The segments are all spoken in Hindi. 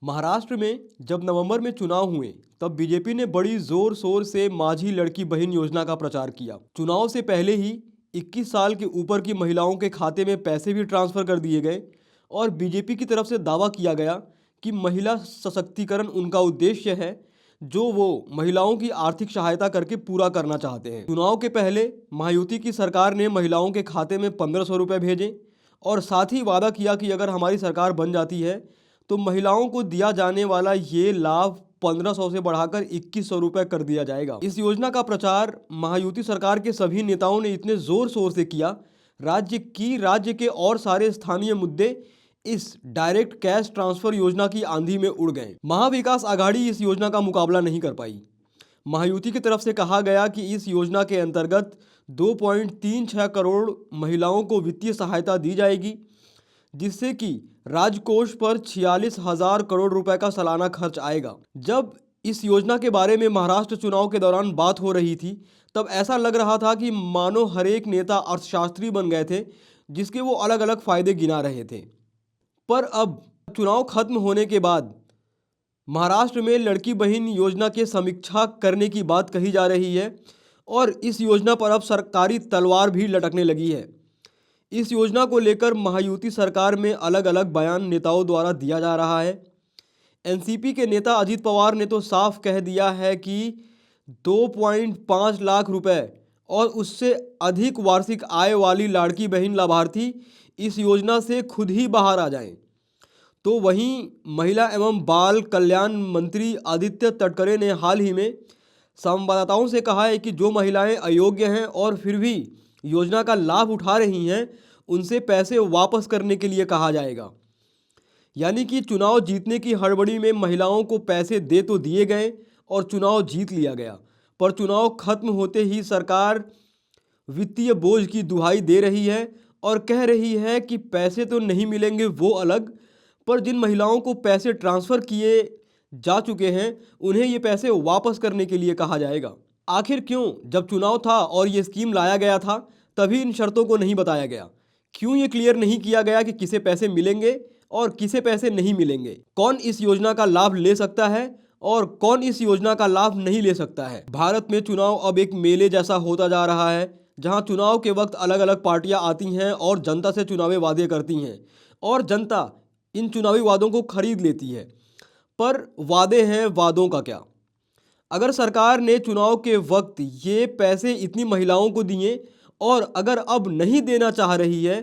महाराष्ट्र में जब नवंबर में चुनाव हुए तब बीजेपी ने बड़ी जोर शोर से माझी लड़की बहन योजना का प्रचार किया। चुनाव से पहले ही 21 साल के ऊपर की महिलाओं के खाते में पैसे भी ट्रांसफर कर दिए गए और बीजेपी की तरफ से दावा किया गया कि महिला सशक्तिकरण उनका उद्देश्य है, जो वो महिलाओं की आर्थिक सहायता करके पूरा करना चाहते हैं। चुनाव के पहले महायुति की सरकार ने महिलाओं के खाते में 1500 रुपये भेजे और साथ ही वादा किया कि अगर हमारी सरकार बन जाती है तो महिलाओं को दिया जाने वाला ये लाभ 1500 से बढ़ाकर 2100 रुपये कर दिया जाएगा। इस योजना का प्रचार महायुति सरकार के सभी नेताओं ने इतने जोर शोर से किया, राज्य के और सारे स्थानीय मुद्दे इस डायरेक्ट कैश ट्रांसफर योजना की आंधी में उड़ गए। महाविकास आघाड़ी इस योजना का मुकाबला नहीं कर पाई। महायुति की तरफ से कहा गया कि इस योजना के अंतर्गत 2.36 करोड़ महिलाओं को वित्तीय सहायता दी जाएगी, जिससे कि राजकोष पर 46,000 करोड़ रुपए का सालाना खर्च आएगा। जब इस योजना के बारे में महाराष्ट्र चुनाव के दौरान बात हो रही थी तब ऐसा लग रहा था कि मानो हर एक नेता अर्थशास्त्री बन गए थे, जिसके वो अलग अलग फायदे गिना रहे थे। पर अब चुनाव खत्म होने के बाद महाराष्ट्र में लड़की बहन योजना की समीक्षा करने की बात कही जा रही है और इस योजना पर अब सरकारी तलवार भी लटकने लगी है। इस योजना को लेकर महायुति सरकार में अलग अलग बयान नेताओं द्वारा दिया जा रहा है। एनसीपी के नेता अजित पवार ने तो साफ कह दिया है कि 2.5 लाख रुपए और उससे अधिक वार्षिक आय वाली लाड़की बहन लाभार्थी इस योजना से खुद ही बाहर आ जाएं। तो वहीं महिला एवं बाल कल्याण मंत्री आदित्य तटकरे ने हाल ही में संवाददाताओं से कहा है कि जो महिलाएं अयोग्य हैं और फिर भी योजना का लाभ उठा रही हैं, उनसे पैसे वापस करने के लिए कहा जाएगा। यानी कि चुनाव जीतने की हड़बड़ी में महिलाओं को पैसे दे तो दिए गए और चुनाव जीत लिया गया, पर चुनाव खत्म होते ही सरकार वित्तीय बोझ की दुहाई दे रही है और कह रही है कि पैसे तो नहीं मिलेंगे वो अलग, पर जिन महिलाओं को पैसे ट्रांसफ़र किए जा चुके हैं उन्हें ये पैसे वापस करने के लिए कहा जाएगा। आखिर क्यों जब चुनाव था और ये स्कीम लाया गया था तभी इन शर्तों को नहीं बताया गया? क्यों ये क्लियर नहीं किया गया कि किसे पैसे मिलेंगे और किसे पैसे नहीं मिलेंगे? कौन इस योजना का लाभ ले सकता है और कौन इस योजना का लाभ नहीं ले सकता है? भारत में चुनाव अब एक मेले जैसा होता जा रहा है, जहां चुनाव के वक्त अलग अलग पार्टियां आती हैं और जनता से चुनावी वादे करती हैं और जनता इन चुनावी वादों को खरीद लेती है। पर वादे हैं, वादों का क्या? अगर सरकार ने चुनाव के वक्त ये पैसे इतनी महिलाओं को दिए और अगर अब नहीं देना चाह रही है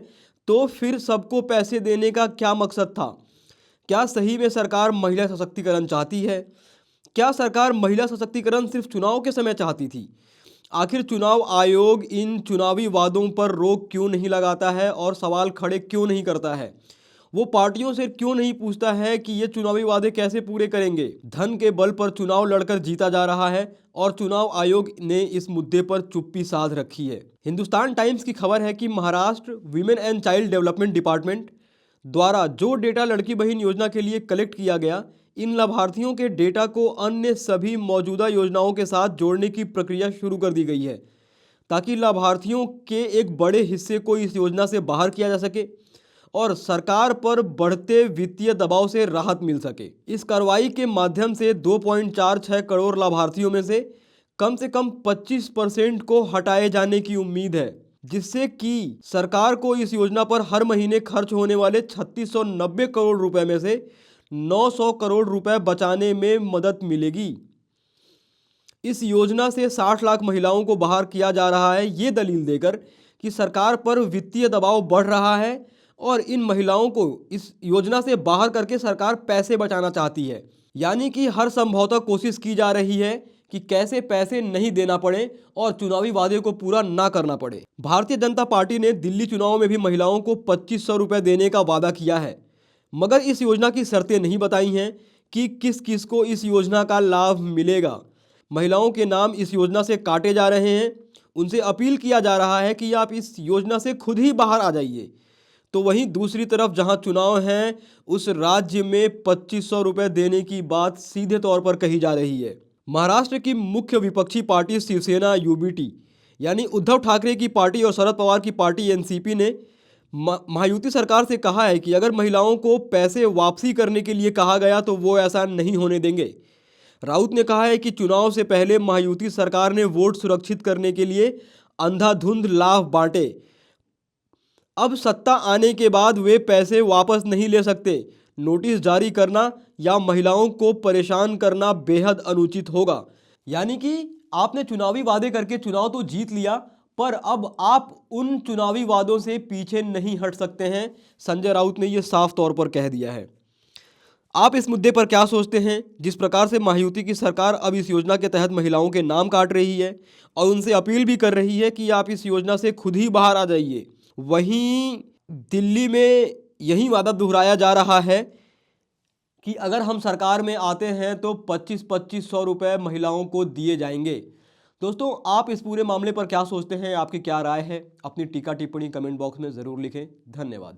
तो फिर सबको पैसे देने का क्या मकसद था? क्या सही में सरकार महिला सशक्तिकरण चाहती है? क्या सरकार महिला सशक्तिकरण सिर्फ चुनाव के समय चाहती थी? आखिर चुनाव आयोग इन चुनावी वादों पर रोक क्यों नहीं लगाता है और सवाल खड़े क्यों नहीं करता है? वो पार्टियों से क्यों नहीं पूछता है कि ये चुनावी वादे कैसे पूरे करेंगे? धन के बल पर चुनाव लड़कर जीता जा रहा है और चुनाव आयोग ने इस मुद्दे पर चुप्पी साध रखी है। हिंदुस्तान टाइम्स की खबर है कि Maharashtra women and child development department द्वारा जो डेटा लड़की बहन योजना के लिए कलेक्ट किया गया, इन लाभार्थियों के डेटा को अन्य सभी मौजूदा योजनाओं के साथ जोड़ने की प्रक्रिया शुरू कर दी गई है, ताकि लाभार्थियों के एक बड़े हिस्से को इस योजना से बाहर किया जा सके और सरकार पर बढ़ते वित्तीय दबाव से राहत मिल सके। इस कार्रवाई के माध्यम से 2.46 करोड़ लाभार्थियों में से कम 25% को हटाए जाने की उम्मीद है, जिससे कि सरकार को इस योजना पर हर महीने खर्च होने वाले 3690 करोड़ रुपए में से 900 करोड़ रुपए बचाने में मदद मिलेगी। इस योजना से 60 लाख महिलाओं को बाहर किया जा रहा है, ये दलील देकर कि सरकार पर वित्तीय दबाव बढ़ रहा है और इन महिलाओं को इस योजना से बाहर करके सरकार पैसे बचाना चाहती है। यानी कि हर संभवतः कोशिश की जा रही है कि कैसे पैसे नहीं देना पड़े और चुनावी वादे को पूरा ना करना पड़े। भारतीय जनता पार्टी ने दिल्ली चुनाव में भी महिलाओं को 2500 रुपये देने का वादा किया है, मगर इस योजना की शर्तें नहीं बताई हैं कि किस किस को इस योजना का लाभ मिलेगा। महिलाओं के नाम इस योजना से काटे जा रहे हैं, उनसे अपील किया जा रहा है कि आप इस योजना से खुद ही बाहर आ जाइए। तो वहीं दूसरी तरफ जहां चुनाव हैं, उस राज्य में 2500 रुपये देने की बात सीधे तौर पर कही जा रही है। महाराष्ट्र की मुख्य विपक्षी पार्टी शिवसेना यूबीटी यानी उद्धव ठाकरे की पार्टी और शरद पवार की पार्टी एनसीपी ने महायुति सरकार से कहा है कि अगर महिलाओं को पैसे वापसी करने के लिए कहा गया तो वो ऐसा नहीं होने देंगे। राउत ने कहा है कि चुनाव से पहले महायुति सरकार ने वोट सुरक्षित करने के लिए अंधाधुंध लाभ बांटे। अब सत्ता आने के बाद वे पैसे वापस नहीं ले सकते। नोटिस जारी करना या महिलाओं को परेशान करना बेहद अनुचित होगा। यानी कि आपने चुनावी वादे करके चुनाव तो जीत लिया, पर अब आप उन चुनावी वादों से पीछे नहीं हट सकते हैं। संजय राउत ने यह साफ तौर पर कह दिया है। आप इस मुद्दे पर क्या सोचते हैं? जिस प्रकार से महायुति की सरकार अब इस योजना के तहत महिलाओं के नाम काट रही है और उनसे अपील भी कर रही है कि आप इस योजना से खुद ही बाहर आ जाइए, वहीं दिल्ली में यही वादा दोहराया जा रहा है कि अगर हम सरकार में आते हैं तो 25-2500 रुपये महिलाओं को दिए जाएंगे। दोस्तों, आप इस पूरे मामले पर क्या सोचते हैं? आपकी क्या राय है? अपनी टीका टिप्पणी कमेंट बॉक्स में ज़रूर लिखें। धन्यवाद।